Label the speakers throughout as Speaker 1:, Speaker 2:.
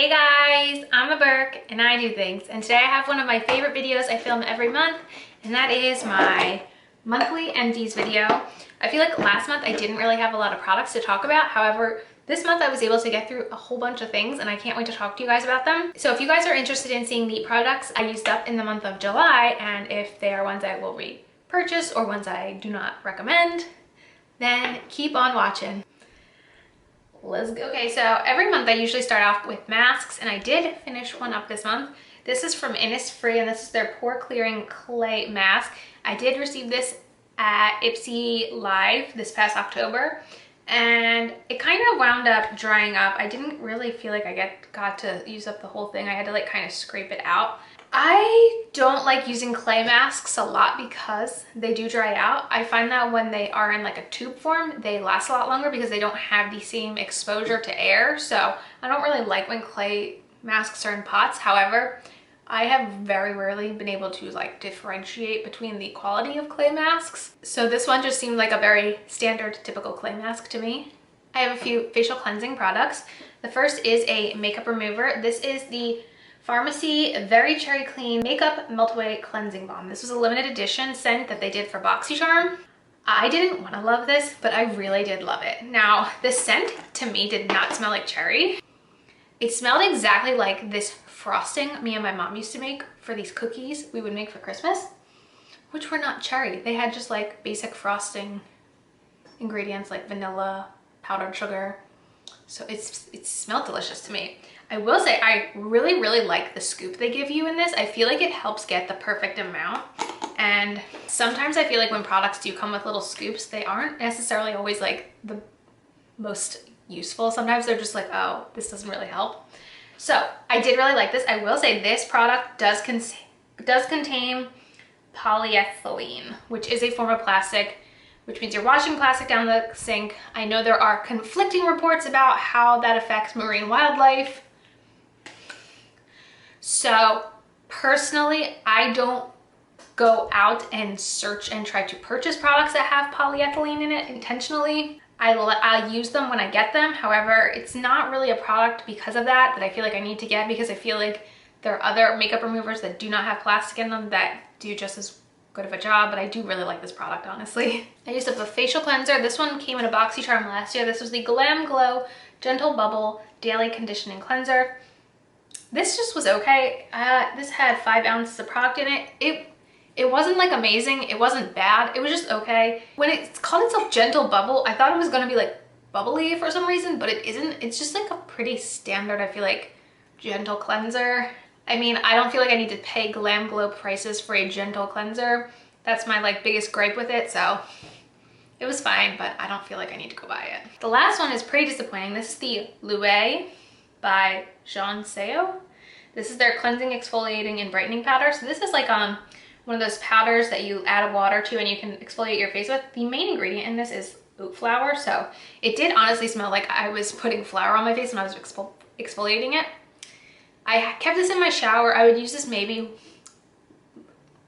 Speaker 1: Hey guys, I'm a Burke and I do things, and today I have one of my favorite videos I film every month, and that is my monthly empties video. I feel like last month I didn't really have a lot of products to talk about. However, this month I was able to get through a whole bunch of things and I can't wait to talk to you guys about them. So if you guys are interested in seeing the products I used up in the month of July, and if they are ones I will repurchase or ones I do not recommend, then keep on watching. Let's go. Okay, so every month I usually start off with masks, and I did finish one up this month. This is from Innisfree, and this is their pore clearing clay mask. I did receive this at Ipsy Live this past October, and it kind of wound up drying up. I didn't really feel like I got to use up the whole thing. I had to like kind of scrape it out. I don't like using clay masks a lot because they do dry out. I find that when they are in like a tube form, they last a lot longer because they don't have the same exposure to air. So I don't really like when clay masks are in pots. However, I have very rarely been able to like differentiate between the quality of clay masks. So this one just seemed like a very standard, typical clay mask to me. I have a few facial cleansing products. The first is a makeup remover. This is the Pharmacy Very Cherry Clean Makeup Melt-Away Cleansing Balm. This was a limited edition scent that they did for BoxyCharm. I didn't want to love this, but I really did love it. Now, this scent to me did not smell like cherry. It smelled exactly like this frosting me and my mom used to make for these cookies we would make for Christmas, which were not cherry. They had just like basic frosting ingredients like vanilla, powdered sugar. So it smelled delicious to me. I will say I really like the scoop they give you in this. I feel like it helps get the perfect amount. And sometimes I feel like when products do come with little scoops, they aren't necessarily always like the most useful. Sometimes they're just like, oh, this doesn't really help. So I did really like this. I will say this product does contain polyethylene, which is a form of plastic, which means you're washing plastic down the sink. I know there are conflicting reports about how that affects marine wildlife. So personally, I don't go out and search and try to purchase products that have polyethylene in it intentionally. I use them when I get them. However, it's not really a product because of that I feel like I need to get, because I feel like there are other makeup removers that do not have plastic in them that do just as good of a job, but I do really like this product, honestly. I used up a facial cleanser. This one came in a BoxyCharm last year. This was the Glam Glow Gentle Bubble Daily Conditioning Cleanser. This just was okay. This had 5 ounces of product in it. It wasn't like amazing. It wasn't bad. It was just okay. When it's called itself Gentle Bubble, I thought it was gonna be like bubbly for some reason, but it isn't. It's just like a pretty standard, I feel like, gentle cleanser. I mean, I don't feel like I need to pay Glam Glow prices for a gentle cleanser. That's my like biggest gripe with it, so it was fine, but I don't feel like I need to go buy it. The last one is pretty disappointing. This is the Louis by Jean Soo. This is their cleansing, exfoliating, and brightening powder. So this is like one of those powders that you add water to and you can exfoliate your face with. The main ingredient in this is oat flour, so it did honestly smell like I was putting flour on my face when I was exfoliating it. I kept this in my shower. I would use this maybe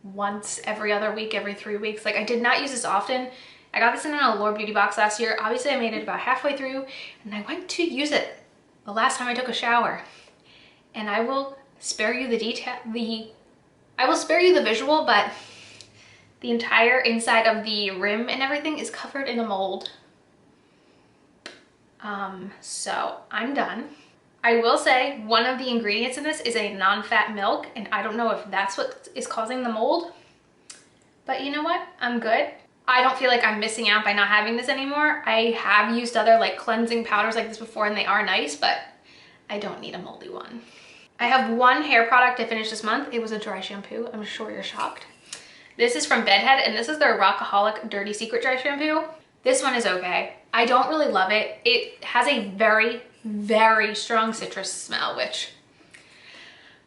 Speaker 1: once every other week, every 3 weeks. Like, I did not use this often. I got this in an Allure beauty box last year. Obviously I made it about halfway through and I went to use it the last time I took a shower. And I will spare you I will spare you the visual, but the entire inside of the rim and everything is covered in a mold. So I'm done. I will say one of the ingredients in this is a non-fat milk, and I don't know if that's what is causing the mold, but you know what? I'm good. I don't feel like I'm missing out by not having this anymore. I have used other like cleansing powders like this before and they are nice, but I don't need a moldy one. I have one hair product I finished this month. It was a dry shampoo. I'm sure you're shocked. This is from Bedhead, and this is their Rockaholic Dirty Secret Dry Shampoo. This one is okay. I don't really love it. It has a very strong citrus smell, which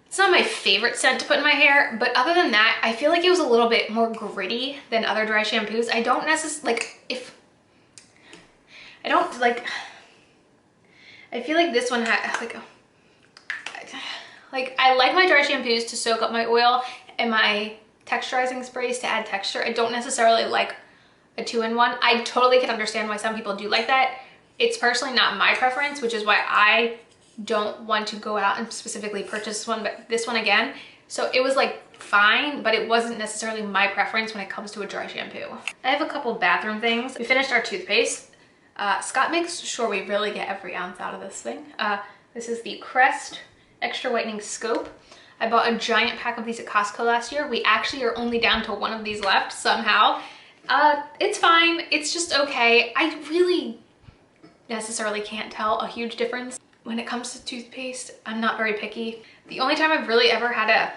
Speaker 1: it's not my favorite scent to put in my hair, but other than that, I feel like it was a little bit more gritty than other dry shampoos. I don't necessarily I feel like this one had I like my dry shampoos to soak up my oil and my texturizing sprays to add texture. I don't necessarily like a 2-in-1. I totally can understand why some people do like that. It's personally not my preference, which is why I don't want to go out and specifically purchase this one again. So it was like fine, but it wasn't necessarily my preference when it comes to a dry shampoo. I have a couple bathroom things. We finished our toothpaste. Scott makes sure we really get every ounce out of this thing. This is the Crest Extra Whitening Scope. I bought a giant pack of these at Costco last year. We actually are only down to one of these left somehow. It's fine, it's just okay. I really necessarily can't tell a huge difference. When it comes to toothpaste, I'm not very picky. The only time I've really ever had a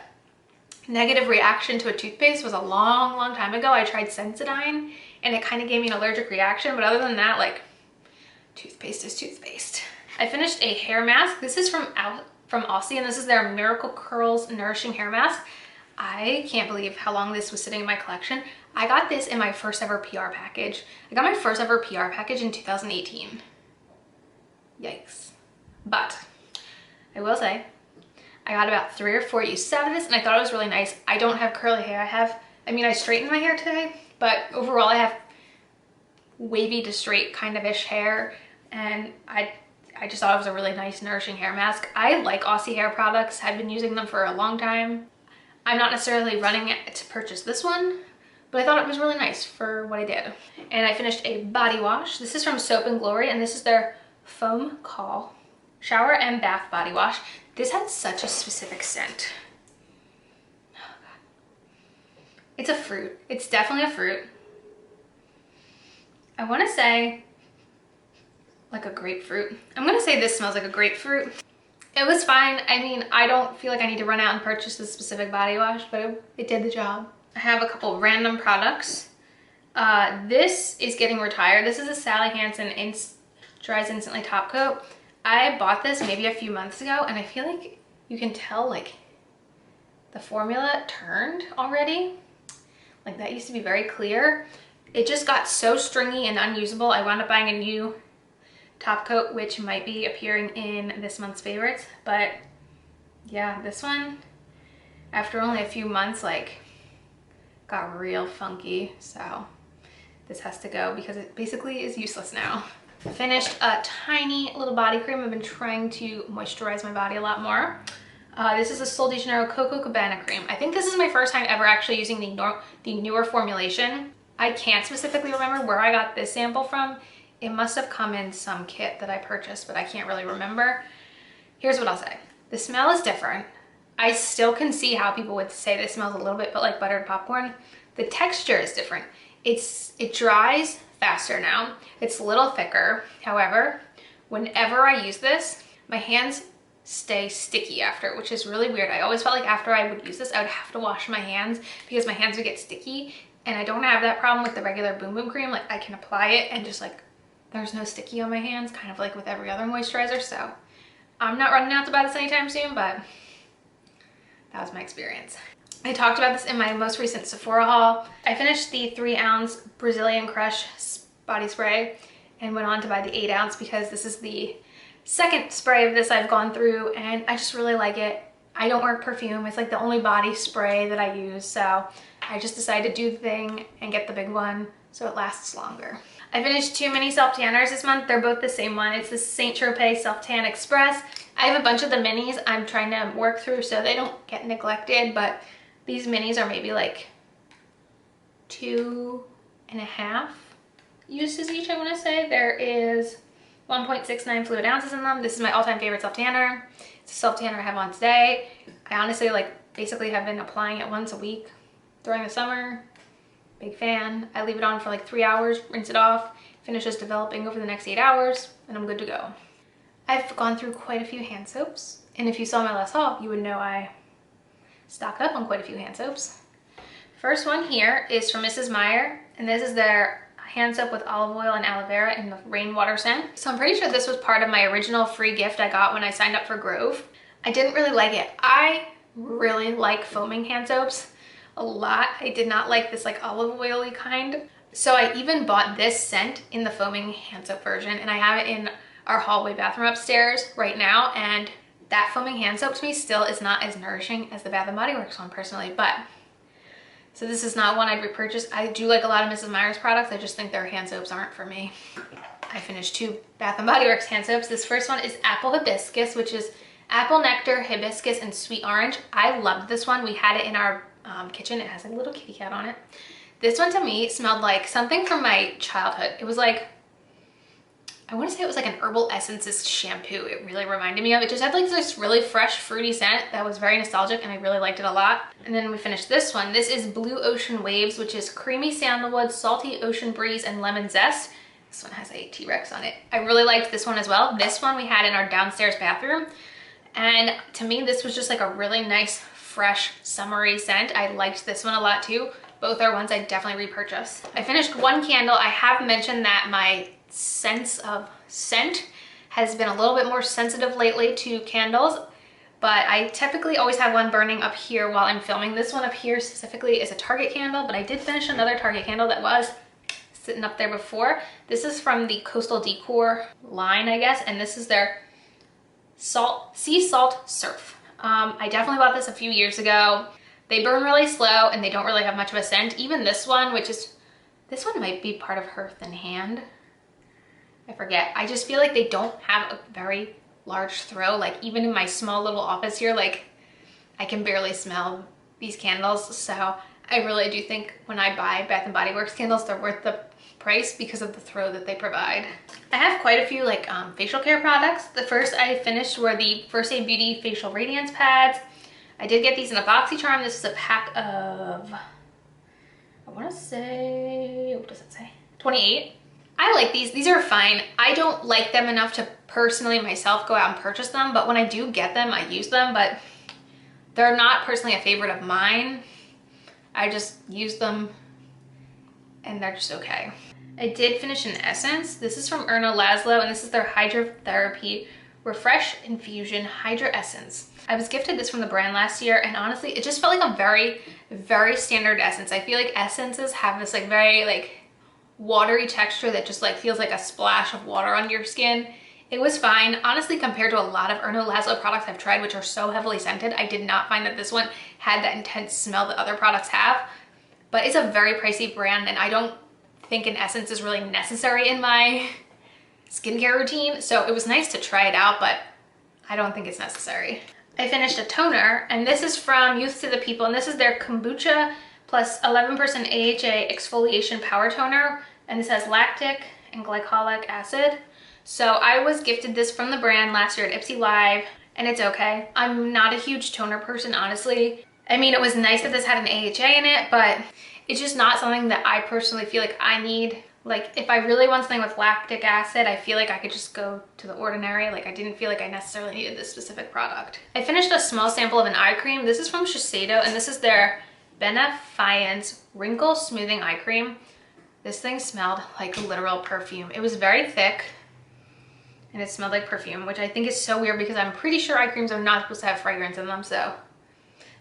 Speaker 1: negative reaction to a toothpaste was a long time ago. I tried Sensodyne and it kind of gave me an allergic reaction, but other than that, like, toothpaste is toothpaste. I finished a hair mask. This is from Aussie, and this is their Miracle Curls Nourishing Hair Mask. I can't believe how long this was sitting in my collection. I got this in my first ever PR package. I got my first ever PR package in 2018. Yikes. But I will say, I got about 3 or 4 uses out of this, and I thought it was really nice. I don't have curly hair. I straightened my hair today, but overall I have wavy to straight kind of ish hair, and I just thought it was a really nice nourishing hair mask. I like Aussie hair products. I've been using them for a long time. I'm not necessarily running it to purchase this one, but I thought it was really nice for what I did. And I finished a body wash. This is from Soap and Glory, and this is their Foam Call Shower and Bath Body Wash. This has such a specific scent. Oh God. It's a fruit. It's definitely a fruit. I want to say like a grapefruit. I'm gonna say this smells like a grapefruit. It was fine. I mean, I don't feel like I need to run out and purchase this specific body wash, but it did the job. I have a couple random products. This is getting retired. This is a Sally Hansen Dries Instantly Top Coat. I bought this maybe a few months ago, and I feel like you can tell like the formula turned already. Like that used to be very clear. It just got so stringy and unusable. I wound up buying a new top coat, which might be appearing in this month's favorites. But yeah, this one, after only a few months, like got real funky. So this has to go because it basically is useless now. Finished a tiny little body cream. I've been trying to moisturize my body a lot more. This is a Sol de Janeiro Coco Cabana cream. I think this is my first time ever actually using the newer formulation. I can't specifically remember where I got this sample from. It must have come in some kit that I purchased, but I can't really remember. Here's what I'll say. The smell is different. I still can see how people would say this smells a little bit like buttered popcorn. The texture is different. It dries faster now. It's a little thicker. However, whenever I use this, my hands stay sticky after, which is really weird. I always felt like after I would use this, I would have to wash my hands because my hands would get sticky. And I don't have that problem with the regular Boom Boom cream. Like I can apply it and just like, there's no sticky on my hands, kind of like with every other moisturizer. So I'm not running out to buy this anytime soon, but that was my experience. I talked about this in my most recent Sephora haul. I finished the 3-ounce Brazilian Crush body spray and went on to buy the 8-ounce because this is the second spray of this I've gone through and I just really like it. I don't wear perfume. It's like the only body spray that I use. So I just decided to do the thing and get the big one so it lasts longer. I finished 2 mini self-tanners this month. They're both the same one. It's the Saint Tropez Self Tan Express. I have a bunch of the minis I'm trying to work through so they don't get neglected, but these minis are maybe like 2.5 uses each, I want to say. There is 1.69 fluid ounces in them. This is my all-time favorite self-tanner. It's a self-tanner I have on today. I honestly basically have been applying it once a week during the summer. Big fan. I leave it on for like 3 hours, rinse it off, finishes developing over the next 8 hours, and I'm good to go. I've gone through quite a few hand soaps, and if you saw my last haul, you would know I stocked up on quite a few hand soaps. First one here is from Mrs. Meyers, and this is their hand soap with olive oil and aloe vera in the rainwater scent. So I'm pretty sure this was part of my original free gift I got when I signed up for Grove. I didn't really like it. I really like foaming hand soaps a lot. I did not like this like olive oily kind. So I even bought this scent in the foaming hand soap version, and I have it in our hallway bathroom upstairs right now, and that foaming hand soap to me still is not as nourishing as the Bath & Body Works one personally, but so this is not one I'd repurchase. I do like a lot of Mrs. Meyers products. I just think their hand soaps aren't for me. I finished 2 Bath & Body Works hand soaps. This first one is Apple Hibiscus, which is apple nectar, hibiscus, and sweet orange. I loved this one. We had it in our kitchen. It has a little kitty cat on it. This one to me smelled like something from my childhood. It was like, I want to say it was like an Herbal Essences shampoo. It really reminded me of. It just had like this really fresh, fruity scent that was very nostalgic, and I really liked it a lot. And then we finished this one. This is Blue Ocean Waves, which is creamy sandalwood, salty ocean breeze, and lemon zest. This one has a T-Rex on it. I really liked this one as well. This one we had in our downstairs bathroom. And to me, this was just like a really nice, fresh, summery scent. I liked this one a lot too. Both are ones I definitely repurchase. I finished 1 candle. I have mentioned that my sense of scent has been a little bit more sensitive lately to candles, but I typically always have one burning up here while I'm filming. This one up here specifically is a Target candle, but I did finish another Target candle that was sitting up there before. This is from the Coastal Decor line, I guess, and this is their Sea Salt Surf. I definitely bought this a few years ago. They burn really slow and they don't really have much of a scent. Even this one, this one might be part of Hearth and Hand. I forget. I just feel like they don't have a very large throw. Like even in my small little office here, like I can barely smell these candles. So I really do think when I buy Bath & Body Works candles, they're worth the price because of the throw that they provide. I have quite a few like facial care products. The first I finished were the First Aid Beauty Facial Radiance Pads. I did get these in a BoxyCharm. This is a pack of, I want to say, what does it say? 28. I like these. These are fine. I don't like them enough to personally myself go out and purchase them, but when I do get them, I use them, but they're not personally a favorite of mine. I just use them and they're just okay. I did finish an essence. This is from Erna Laszlo, and this is their Hydrotherapy Refresh Infusion Hydra Essence. I was gifted this from the brand last year, and honestly, it just felt like a very, very standard essence. I feel like essences have this like very like watery texture that just like feels like a splash of water on your skin. It was fine. Honestly, compared to a lot of Erna Laszlo products I've tried, which are so heavily scented, I did not find that this one had that intense smell that other products have. But it's a very pricey brand, and I don't think an essence is really necessary in my skincare routine. So it was nice to try it out, but I don't think it's necessary. I finished a toner, and this is from Youth to the People, and this is their Kombucha plus 11% AHA exfoliation power toner, and this has lactic and glycolic acid. So I was gifted this from the brand last year at Ipsy Live, and it's okay. I'm not a huge toner person, honestly. I mean, it was nice that this had an AHA in it, but it's just not something that I personally feel like I need. Like if I really want something with lactic acid, I feel like I could just go to The Ordinary. Like I didn't feel like I necessarily needed this specific product. I finished a small sample of an eye cream. This is from Shiseido, and this is their Benefiance Wrinkle Smoothing Eye Cream. This thing smelled like a literal perfume. It was very thick, and it smelled like perfume, which I think is so weird because I'm pretty sure eye creams are not supposed to have fragrance in them, so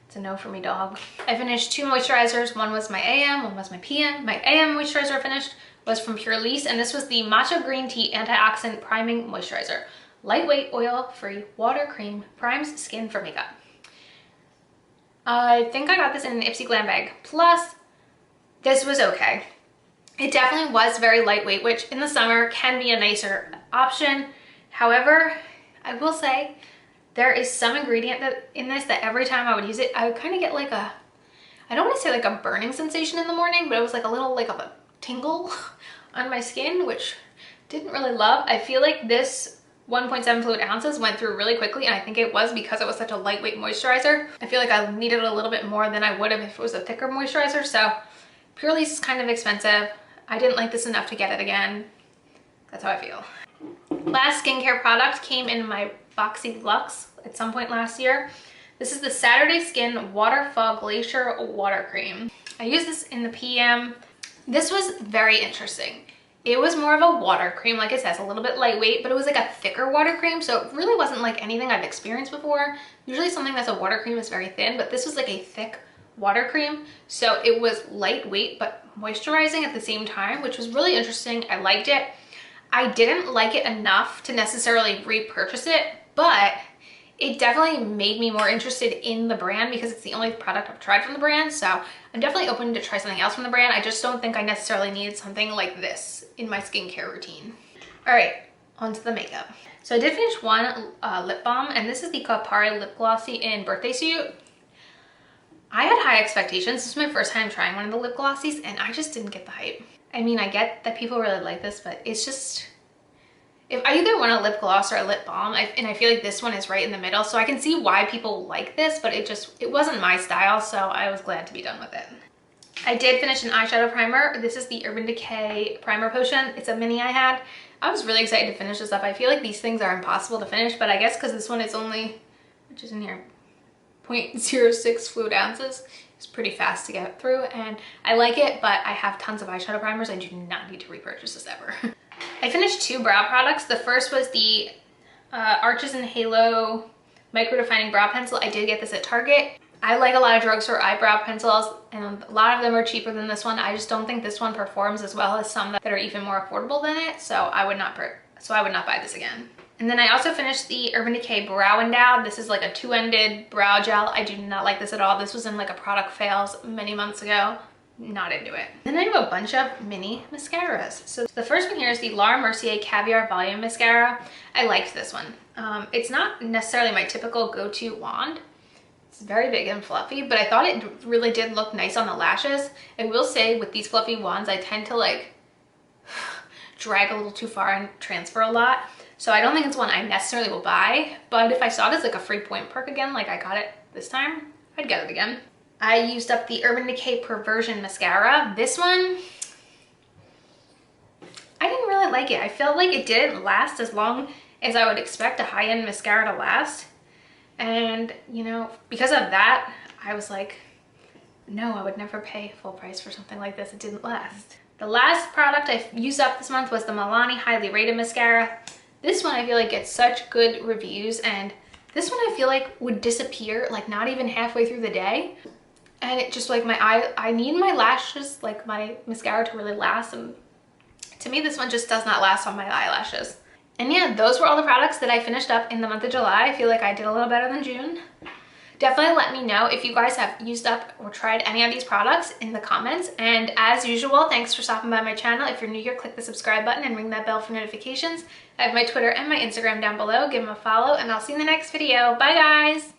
Speaker 1: it's a no for me, dog. I finished 2 moisturizers. One was my AM, one was my PM. My AM moisturizer I finished was from Pure Lease, and this was the Matcha Green Tea Antioxidant Priming Moisturizer. Lightweight, oil-free, water cream, primes skin for makeup. I think I got this in an Ipsy Glam bag. Plus, this was okay. It definitely was very lightweight, which in the summer can be a nicer option. However, I will say there is some ingredient in this that every time I would use it, I would kind of get like a, I don't want to say like a burning sensation in the morning, but it was like a little like of a tingle on my skin, which didn't really love. I feel like this 1.7 fluid ounces went through really quickly, and I think it was because it was such a lightweight moisturizer. I feel like I needed a little bit more than I would have if it was a thicker moisturizer. So Pure Lease is kind of expensive. I didn't like this enough to get it again. That's how I feel. Last skincare product came in my Boxy Luxe at some point last year. This is the Saturday Skin Waterfall Glacier Water Cream. I used this in the PM. This was very interesting. It was more of a water cream, like it says, a little bit lightweight, but it was like a thicker water cream, so it really wasn't like anything I've experienced before. Usually something that's a water cream is very thin, but this was like a thick water cream, so it was lightweight but moisturizing at the same time, which was really interesting. I liked it. I didn't like it enough to necessarily repurchase it, but it definitely made me more interested in the brand because it's the only product I've tried from the brand. So I'm definitely open to try something else from the brand. I just don't think I necessarily need something like this in my skincare routine. All right, on to the makeup. So I did finish one lip balm, and this is the Kapari Lip Glossy in Birthday Suit. I had high expectations. This was my first time trying one of the lip glossies, and I just didn't get the hype. I mean, I get that people really like this, but it's just, if I either want a lip gloss or a lip balm, and I feel like this one is right in the middle, so I can see why people like this, but it wasn't my style, so I was glad to be done with it. I did finish an eyeshadow primer. This is the Urban Decay Primer Potion. It's a mini I had. I was really excited to finish this up. I feel like these things are impossible to finish, but I guess because this one is only, which is in here, 0.06 fluid ounces. It's pretty fast to get through, and I like it, but I have tons of eyeshadow primers. I do not need to repurchase this ever. I finished 2 brow products. The first was the Arches and Halo Micro Defining Brow Pencil. I did get this at Target. I like a lot of drugstore eyebrow pencils, and a lot of them are cheaper than this one. I just don't think this one performs as well as some that are even more affordable than it, so I would not buy this again. And then I also finished the Urban Decay Brow Endowed. This is like a 2-ended brow gel. I do not like this at all. This was in like a product fails many months ago. Not into it. Then I have a bunch of mini mascaras. So the first one here is the Laura Mercier Caviar Volume Mascara. I liked this one. It's not necessarily my typical go-to wand. It's very big and fluffy, but I thought it really did look nice on the lashes. I will say with these fluffy wands, I tend to like drag a little too far and transfer a lot. So I don't think it's one I necessarily will buy, but if I saw it as like a free point perk again, like I got it this time, I'd get it again. I used up the Urban Decay Perversion Mascara. This one, I didn't really like it. I felt like it didn't last as long as I would expect a high-end mascara to last. And, you know, because of that, I was like, no, I would never pay full price for something like this. It didn't last. The last product I used up this month was the Milani Highly Rated Mascara. This one I feel like gets such good reviews, and this one I feel like would disappear like not even halfway through the day. And it just like I need my lashes, like my mascara to really last, and to me this one just does not last on my eyelashes. And yeah, those were all the products that I finished up in the month of July. I feel like I did a little better than June. Definitely let me know if you guys have used up or tried any of these products in the comments. And as usual, thanks for stopping by my channel. If you're new here, click the subscribe button and ring that bell for notifications. I have my Twitter and my Instagram down below. Give them a follow, and I'll see you in the next video. Bye guys!